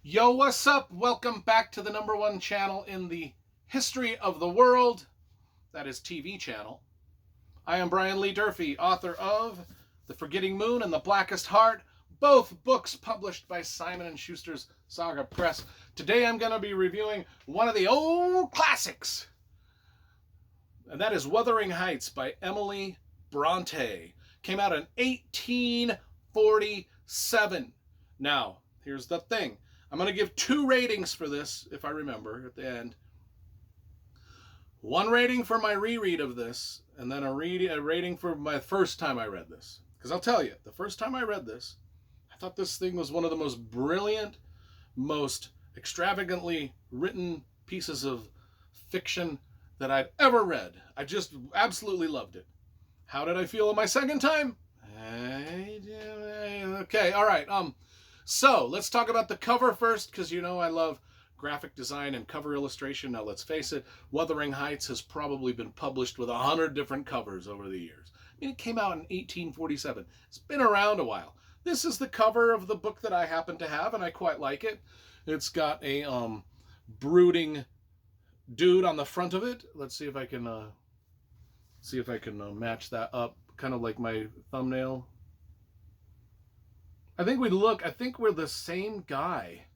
Yo, what's up? Welcome back to the number one channel in the history of the world. That is TV channel. I am Brian Lee Durfee, author of The Forgetting Moon and The Blackest Heart, both books published by Simon & Schuster's Saga Press. Today I'm going to be reviewing one of the old classics, and that is Wuthering Heights by Emily Bronte. Came out in 1847. Now, here's the thing. I'm going to give 2 ratings for this, if I remember, at the end. 1 rating for my reread of this, and then a rating for my first time I read this. Because I'll tell you, the first time I read this, I thought this thing was one of the most brilliant, most extravagantly written pieces of fiction that I've ever read. I just absolutely loved it. How did I feel on my second time? Okay, all right. So let's talk about the cover first, because you know I love graphic design and cover illustration. Now let's face it, Wuthering Heights has probably been published with 100 different covers over the years. I mean, it came out in 1847. It's been around a while. This is the cover of the book that I happen to have, and I quite like it. It's got a brooding dude on the front of it. Let's see if I can match that up, kind of like my thumbnail. I think we're the same guy.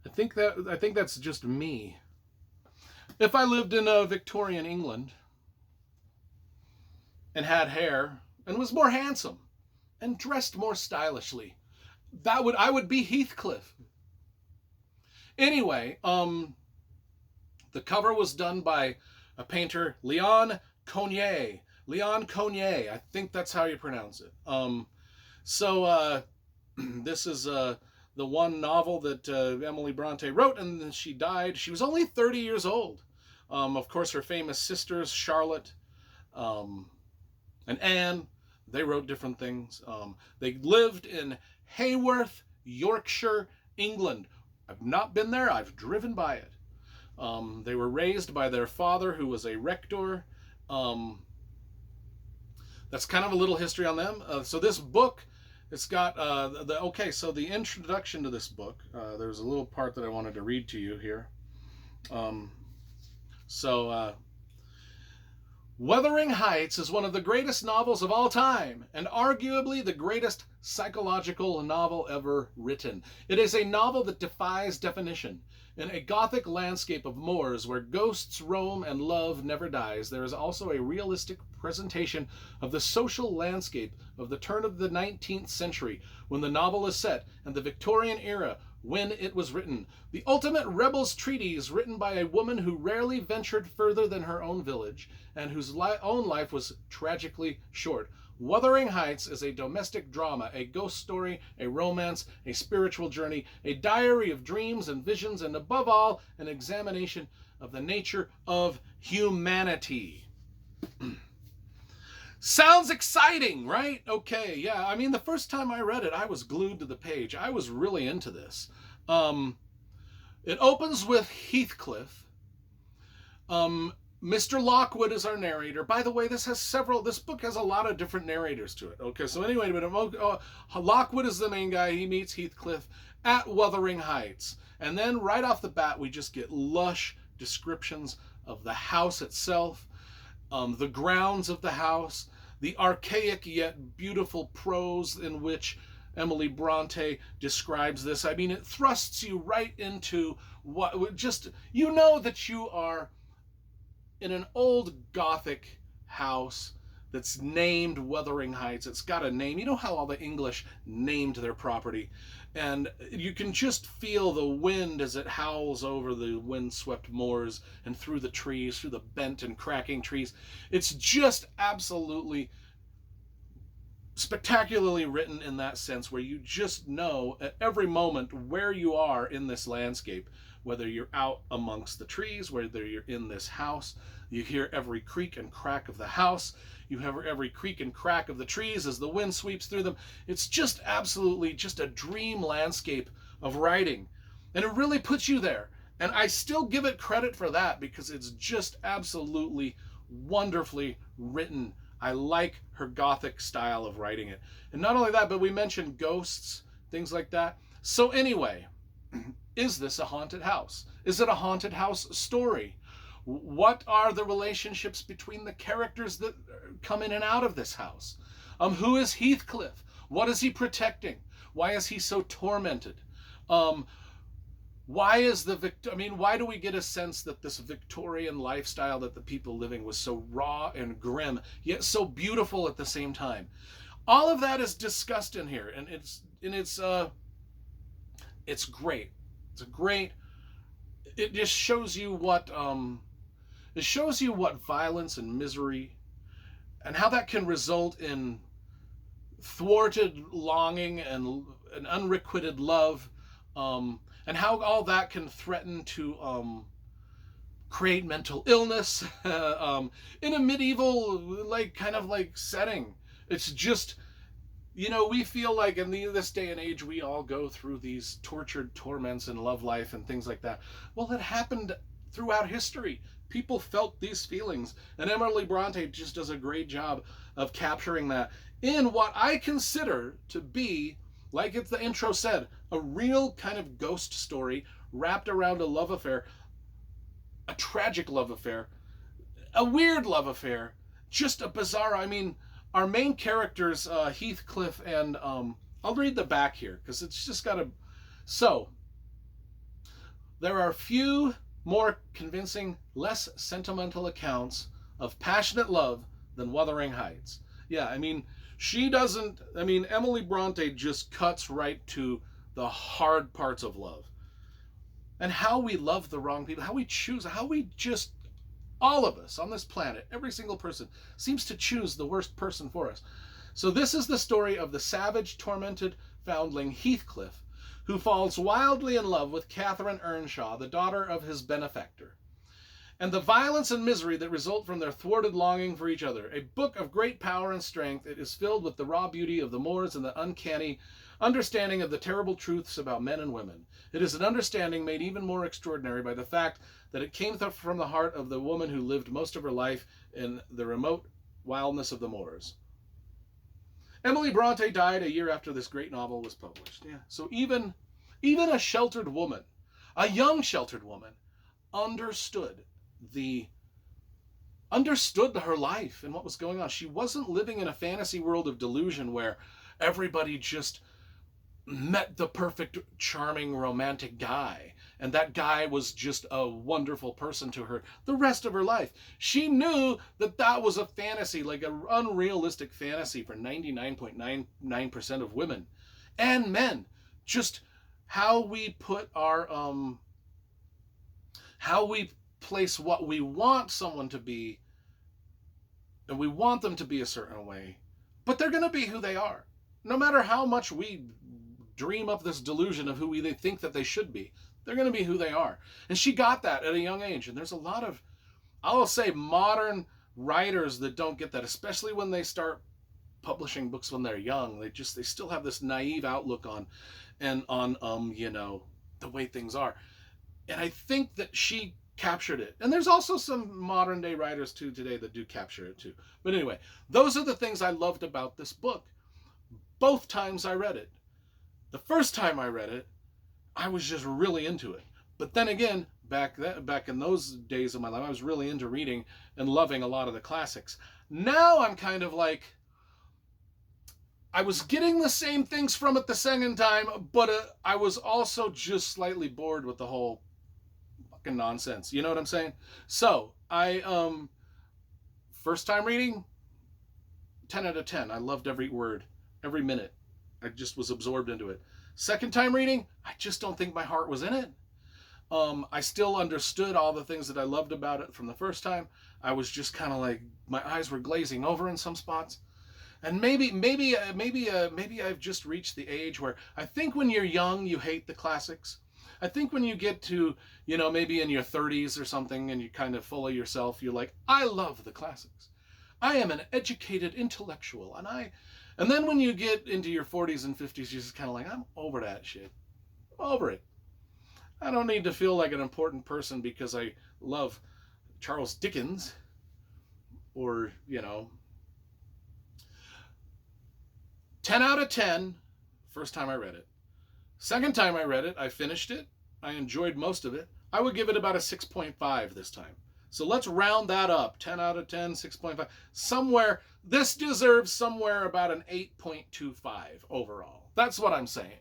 I think that's just me. If I lived in Victorian England and had hair and was more handsome and dressed more stylishly, I would be Heathcliff. Anyway, the cover was done by a painter, Leon Cogniet. I think that's how you pronounce it. This is the one novel that Emily Bronte wrote, and she died. She was only 30 years old. Of course, her famous sisters, Charlotte and Anne, they wrote different things. They lived in Haworth, Yorkshire, England. I've not been there. I've driven by it. They were raised by their father, who was a rector. That's kind of a little history on them. So this book, it's got so the introduction to this book, there's a little part that I wanted to read to you here. Wuthering Heights is one of the greatest novels of all time, and arguably the greatest psychological novel ever written. It is a novel that defies definition. In a gothic landscape of moors where ghosts roam and love never dies, there is also a realistic presentation of the social landscape of the turn of the 19th century, when the novel is set, and the Victorian era, when it was written. The ultimate rebel's treatise, written by a woman who rarely ventured further than her own village, and whose own life was tragically short. Wuthering Heights is a domestic drama, a ghost story, a romance, a spiritual journey, a diary of dreams and visions, and above all, an examination of the nature of humanity. Sounds exciting, right? Okay, yeah. I mean, the first time I read it, I was glued to the page. I was really into this. It opens with Heathcliff. Mr. Lockwood is our narrator. By the way, this book has a lot of different narrators to it. Okay, so anyway, Lockwood is the main guy. He meets Heathcliff at Wuthering Heights. And then right off the bat, we just get lush descriptions of the house itself, the grounds of the house, the archaic yet beautiful prose in which Emily Bronte describes this. I mean, it thrusts you right into you know that you are in an old Gothic house that's named Wuthering Heights. It's got a name. You know how all the English named their property. And you can just feel the wind as it howls over the windswept moors and through the trees, through the bent and cracking trees. It's just absolutely spectacularly written in that sense, where you just know at every moment where you are in this landscape, whether you're out amongst the trees, whether you're in this house. You hear every creak and crack of the house. You hear every creak and crack of the trees as the wind sweeps through them. It's just absolutely just a dream landscape of writing. And it really puts you there. And I still give it credit for that, because it's just absolutely wonderfully written. I like her Gothic style of writing it. And not only that, but we mentioned ghosts, things like that. So anyway, Is this a haunted house? Is it a haunted house story? What are the relationships between the characters that come in and out of this house? Who is Heathcliff? What is he protecting? Why is he so tormented? Um, why is why do we get a sense that this Victorian lifestyle that the people living was so raw and grim, yet so beautiful at the same time? All of that is discussed in here, and it's great. It's a great. It just shows you what violence and misery and how that can result in thwarted longing and an unrequited love, and how all that can threaten to create mental illness in a medieval kind of setting. It's just, we feel like in this day and age we all go through these tortured torments in love life and things like that. Well, it happened throughout history. People felt these feelings, and Emily Bronte just does a great job of capturing that in what I consider to be, like the intro said, a real kind of ghost story wrapped around a love affair, a tragic love affair, a weird love affair, just a bizarre. Our main characters, Heathcliff and I'll read the back here because it's just got a. So there are few more convincing, less sentimental accounts of passionate love than Wuthering Heights. Yeah, Emily Bronte just cuts right to the hard parts of love. And how we love the wrong people, how we choose, how we just, all of us on this planet, every single person, seems to choose the worst person for us. So this is the story of the savage, tormented foundling Heathcliff, who falls wildly in love with Catherine Earnshaw, the daughter of his benefactor, and the violence and misery that result from their thwarted longing for each other. A book of great power and strength, it is filled with the raw beauty of the moors and the uncanny understanding of the terrible truths about men and women. It is an understanding made even more extraordinary by the fact that it came from the heart of the woman who lived most of her life in the remote wildness of the moors. Emily Bronte died a year after this great novel was published. Yeah. So even a sheltered woman, a young sheltered woman, understood her life and what was going on. She wasn't living in a fantasy world of delusion where everybody just met the perfect, charming, romantic guy, and that guy was just a wonderful person to her the rest of her life. She knew that was a fantasy, like an unrealistic fantasy for 99.99% of women and men. Just how we put our how we place what we want someone to be, and we want them to be a certain way, but they're going to be who they are. No matter how much we dream up this delusion of who they think that they should be, they're going to be who they are. And she got that at a young age. And there's a lot of, I'll say, modern writers that don't get that, especially when they start publishing books when they're young. They still have this naive outlook on the way things are. And I think that she captured it. And there's also some modern day writers too today that do capture it too. But anyway, those are the things I loved about this book. Both times I read it. The first time I read it, I was just really into it. But then again, back in those days of my life, I was really into reading and loving a lot of the classics. Now I'm kind of like, I was getting the same things from it the second time, but I was also just slightly bored with the whole fucking nonsense. You know what I'm saying? So I first time reading, 10 out of 10. I loved every word, every minute. I just was absorbed into it. Second time reading, I just don't think my heart was in it. I still understood all the things that I loved about it from the first time. I was just kind of like, my eyes were glazing over in some spots. And maybe I've just reached the age where I think when you're young, you hate the classics. I think when you get to, maybe in your 30s or something, and you're kind of full of yourself, you're like, I love the classics. I am an educated intellectual, and then when you get into your 40s and 50s, you're just kind of like, I'm over that shit. I'm over it. I don't need to feel like an important person because I love Charles Dickens or, 10 out of 10, first time I read it. Second time I read it, I finished it. I enjoyed most of it. I would give it about a 6.5 this time. So let's round that up. 10 out of 10, 6.5. Somewhere, this deserves somewhere about an 8.25 overall. That's what I'm saying.